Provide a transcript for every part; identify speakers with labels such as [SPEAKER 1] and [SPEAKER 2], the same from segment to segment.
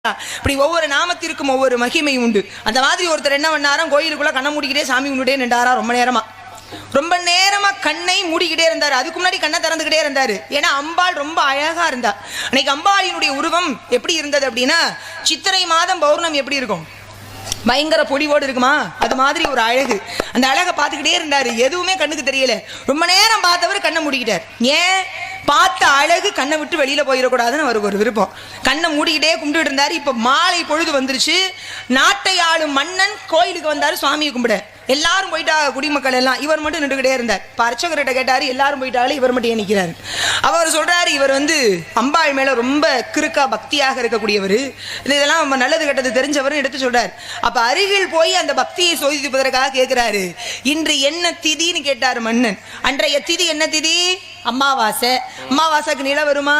[SPEAKER 1] இப்படி ஒவ்வொரு நாமத்திற்கும் ஒவ்வொரு மகிமை உண்டு. அந்த மாதிரி ஒருத்தர் என்ன பண்ணாராம், கோயிலுக்குள்ள கண்ணை மூடிக்கிட்டே சாமி கும்பிட்டே நின்றாரா ரொம்ப நேரமா கண்ணை மூடிக்கிட்டே இருந்தாரு. அதுக்கு முன்னாடி கண்ணை திறந்துகிட்டே இருந்தாரு. ஏன்னா அம்பாள் ரொம்ப அழகா இருந்தா. அன்னைக்கு அம்பாளினுடைய உருவம் எப்படி இருந்தது அப்படின்னா, சித்திரை மாதம் பௌர்ணமி எப்படி இருக்கும், பயங்கர பொலிவோடு இருக்குமா, அது மாதிரி ஒரு அழகு. அந்த அழகை பார்த்துக்கிட்டே இருந்தாரு. எதுவுமே கண்ணுக்கு தெரியல. ரொம்ப நேரம் பார்த்தவர் கண்ணை மூடிக்கிட்டார். ஏன்? பார்த்த அழகு கண்ணை விட்டு வெளியில போயிடக்கூடாதுன்னு அவருக்கு ஒரு விருப்பம். கண்ணை மூடிக்கிட்டே கும்பிட்டு இருந்தாரு. இப்ப மாலை பொழுது வந்துருச்சு. நாட்டை ஆளும் மன்னன் கோயிலுக்கு வந்தாரு சுவாமியை கும்பிட. எல்லாரும் போயிட்டா, குடிமக்கள் எல்லாம். இவர் மட்டும் நின்றுகிட்டே இருந்தார். அர்ச்சகர்கிட்ட கேட்டாரு, எல்லாரும் போயிட்டாலும் இவர் மட்டும் ஏன் நிற்கிறாரு? அவர் சொல்றாரு, இவர் அம்பாள் மேல ரொம்ப கிறுக்கா பக்தியாக இருக்கக்கூடியவர், இதெல்லாம் நல்லது கெட்டது தெரிஞ்சவர் எடுத்து சொல்றாரு. அப்ப அருகில் போய் அந்த பக்தியை சோதிப்பதற்காக கேட்கிறாரு, இன்று என்ன திதின்னு கேட்டாரு மன்னன். அன்றைய திதி என்ன திதி? அமாவாசை. அமாவாசைக்கு நிலா வருமா?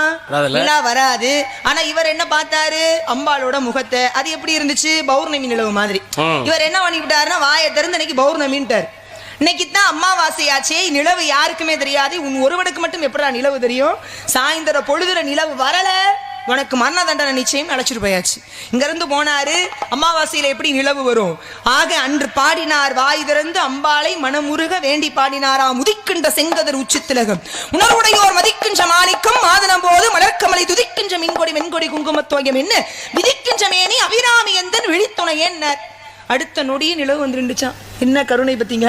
[SPEAKER 1] நிலா வராது. ஆனா இவர் என்ன பார்த்தாரு? அம்பாளோட முகத்தை. அது எப்படி இருந்துச்சு? பௌர்ணமி நிலவு மாதிரி. இவர் என்ன பண்ணிவிட்டாருன்னா, வாயை திறந்து பௌர்ணமின்ட்டார். இன்னைக்கு தான் அமாவாசையாச்சே, நிலவு யாருக்குமே தெரியாது. உன் ஒருவனுக்கு மட்டும் எப்படா நிலவு தெரியும்? சாயந்தர பொழுதுற நிலவு வரல, உனக்கு மரண தண்டனை நிச்சயம் அழைச்சிட்டு போயாச்சு. இங்க இருந்து போனாரு. அமாவாசையில எப்படி நிலவு வரும்? ஆக அன்று பாடினார், வாய் திறந்து அம்பாளை மனமுருக வேண்டி பாடினாரா, முதிக்கின்ற செங்கதர் உச்சித்திலகம் உணர்வுடையோர் மதிக்கின்ற மாணிக்கம் மாதனம் போது மலர்க்கமலை துதிக்கின்ற மின்கொடி வெண்கொடி குங்குமத்தோயம் என்ன விதிக்கின்ற மேனி அபிராமி எந்தன் விழித்துணை என்ன. அடுத்த நொடியும் நிலவு வந்துருந்துச்சான். என்ன கருணை பத்தீங்க.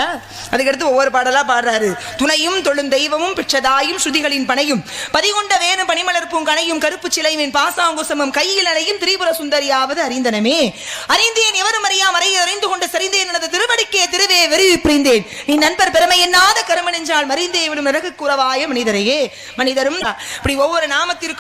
[SPEAKER 1] அதுக்கடுத்து ஒவ்வொரு பாடலா பாடுறாரு. துணையும் தொழும் தெய்வமும் பிச்சதாயும் ஸ்ருதிகளின் பனையும் பதிகொண்ட வேணு பனிமலர்ப்பும் கனையும் கருப்பு சிலைவின் பாசாங்குசமும் கையில் அணையும் திரிபுர சுந்தரியாவது அறிந்தனமே. அறிந்தேன் எவரும் அறியா மறையை அறிந்து கொண்டு சரிந்தேன் எனது திருவடிக்கே திருவே வெறிவி புரிந்தேன். நீ நண்பர் பெருமை எண்ணாத கரும நெஞ்சால் மறிந்தே விடும் நரகு குறவாய மனிதரையே. மனிதரும் இப்படி ஒவ்வொரு நாமத்திற்கு